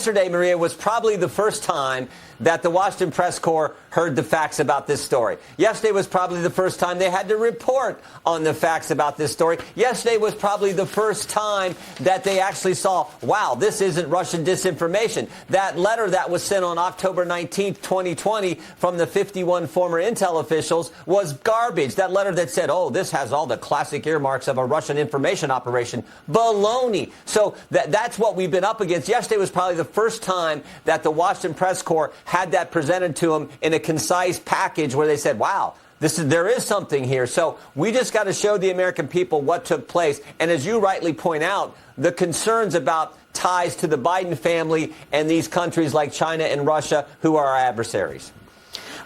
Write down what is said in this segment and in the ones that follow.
Yesterday, Maria, was probably the first time that the Washington Press Corps heard the facts about this story. Yesterday was probably the first time they had to report on the facts about this story. Yesterday was probably the first time that they actually saw, wow, this isn't Russian disinformation. That letter that was sent on October 19th, 2020 from the 51 former intel officials was garbage. That letter that said, oh, this has all the classic earmarks of a Russian information operation. Baloney. So that's what we've been up against. Yesterday was probably the first time that the Washington Press Corps had that presented to them in a concise package where they said, wow, there is something here. So we just got to show the American people what took place. And as you rightly point out, the concerns about ties to the Biden family and these countries like China and Russia who are our adversaries.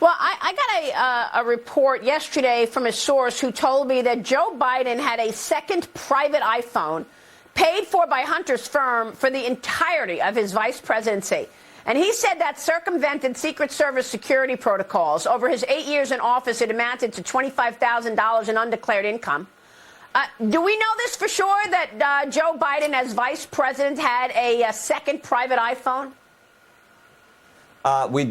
Well, I got a report yesterday from a source who told me that Joe Biden had a second private iPhone paid for by Hunter's firm for the entirety of his vice presidency. And he said that circumvented Secret Service security protocols. Over his 8 years in office, it amounted to $25,000 in undeclared income. Do we know this for sure, that Joe Biden, as vice president, had a second private iPhone? We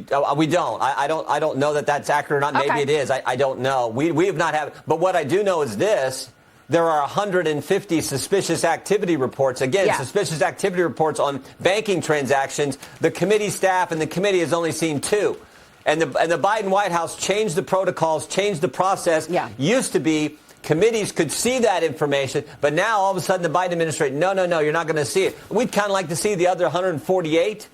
don't. I don't know that that's accurate or not. Maybe it is. I don't know. We have not had. But what I do know is this. There are 150 suspicious activity reports. Again, suspicious activity reports on banking transactions. The committee staff and the committee has only seen 2. And the Biden White House changed the protocols, changed the process. Used to be committees could see that information, but now all of a sudden the Biden administration, no, you're not going to see it. We'd kind of like to see the other 148.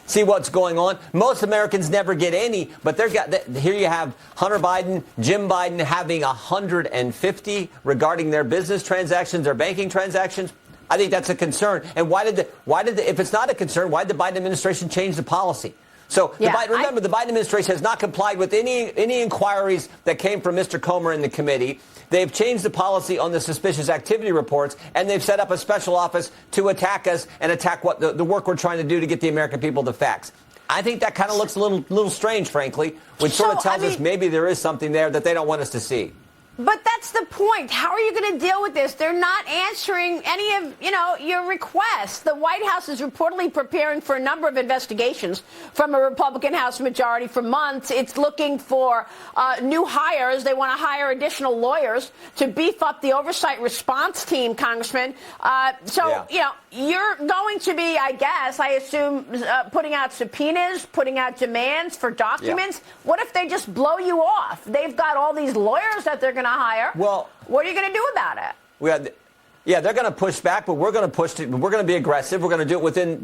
See what's going on. Most Americans never get any, but here you have Hunter Biden, Jim Biden having 150 regarding their business transactions, their banking transactions. I think that's a concern. And if it's not a concern, why did the Biden administration change the policy? So remember, the Biden administration has not complied with any inquiries that came from Mr. Comer in the committee. They've changed the policy on the suspicious activity reports, and they've set up a special office to attack us and attack what the work we're trying to do to get the American people the facts. I think that kind of looks a little strange, frankly, which sort of tells us maybe there is something there that they don't want us to see. But that's the point. How are you going to deal with this? They're not answering any of, your requests. The White House is reportedly preparing for a number of investigations from a Republican House majority for months. It's looking for new hires. They want to hire additional lawyers to beef up the oversight response team, Congressman. You're going to be, I assume, putting out subpoenas, putting out demands for documents. Yeah. What if they just blow you off? They've got all these lawyers that they're going to hire. Well, what are you going to do about it? They're going to push back, but we're going to push. We're going to be aggressive. We're going to do it within,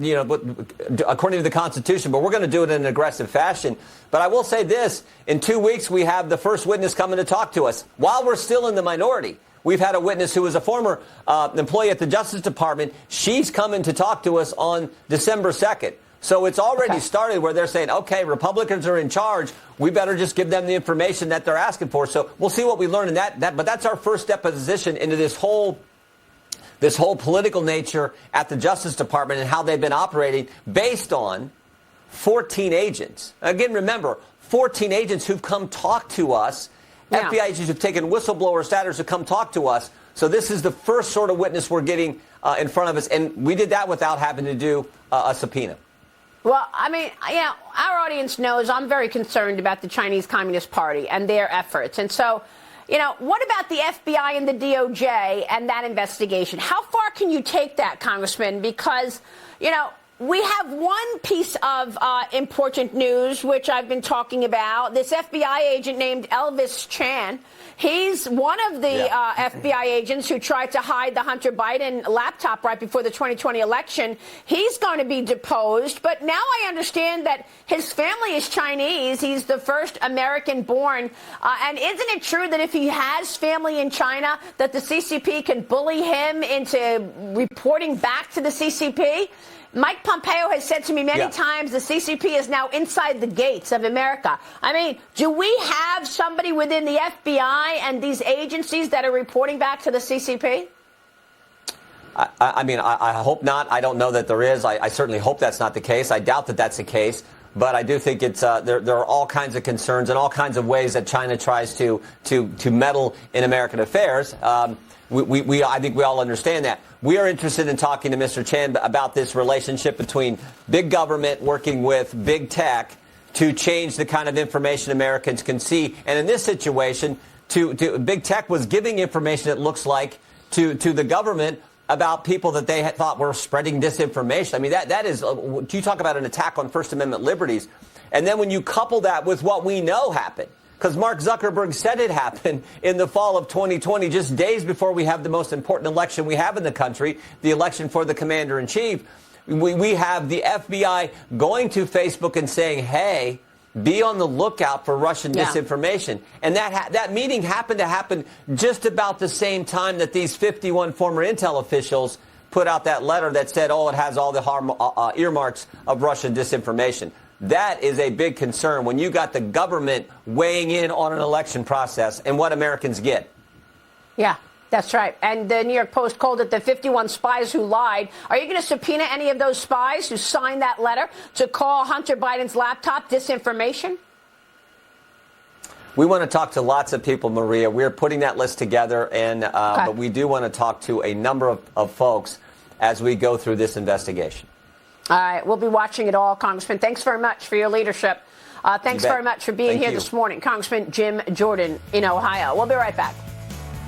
according to the Constitution, but we're going to do it in an aggressive fashion. But I will say this: in 2 weeks, we have the first witness coming to talk to us while we're still in the minority. We've had a witness who was a former employee at the Justice Department. She's coming to talk to us on December 2nd. So it's already started where they're saying, okay, Republicans are in charge. We better just give them the information that they're asking for. So we'll see what we learn in that. But that's our first deposition into this whole political nature at the Justice Department and how they've been operating based on 14 agents. Again, remember, 14 agents who've come talk to us. Yeah. FBI agents who've taken whistleblower status to come talk to us. So this is the first sort of witness we're getting in front of us. And we did that without having to do a subpoena. Well, our audience knows I'm very concerned about the Chinese Communist Party and their efforts. And so, what about the FBI and the DOJ and that investigation? How far can you take that, Congressman? Because, we have one piece of important news, which I've been talking about. This FBI agent named Elvis Chan. He's one of the FBI agents who tried to hide the Hunter Biden laptop right before the 2020 election. He's going to be deposed. But now I understand that his family is Chinese. He's the first American born. And isn't it true that if he has family in China, that the CCP can bully him into reporting back to the CCP? Mike Pompeo has said to me many times the CCP is now inside the gates of America. Do we have somebody within the FBI and these agencies that are reporting back to the CCP? I hope not. I don't know that there is. I certainly hope that's not the case. I doubt that that's the case. But I do think it's there are all kinds of concerns and all kinds of ways that China tries to meddle in American affairs. I think we all understand that. We are interested in talking to Mr. Chan about this relationship between big government working with big tech to change the kind of information Americans can see. And in this situation, to big tech was giving information, it looks like, to the government about people that they had thought were spreading disinformation. I mean, that is, you talk about an attack on First Amendment liberties. And then when you couple that with what we know happened, because Mark Zuckerberg said it happened in the fall of 2020, just days before we have the most important election we have in the country, the election for the commander-in-chief. We have the FBI going to Facebook and saying, hey, be on the lookout for Russian disinformation. And that meeting happened to happen just about the same time that these 51 former intel officials put out that letter that said, oh, it has all the earmarks of Russian disinformation. That is a big concern when you got the government weighing in on an election process and what Americans get. Yeah, that's right. And the New York Post called it the 51 spies who lied. Are you going to subpoena any of those spies who signed that letter to call Hunter Biden's laptop disinformation? We want to talk to lots of people, Maria. We're putting that list together, and but we do want to talk to a number of folks as we go through this investigation. All right. We'll be watching it all, Congressman. Thanks very much for your leadership. Thanks very much for being here this morning, Congressman Jim Jordan in Ohio. We'll be right back.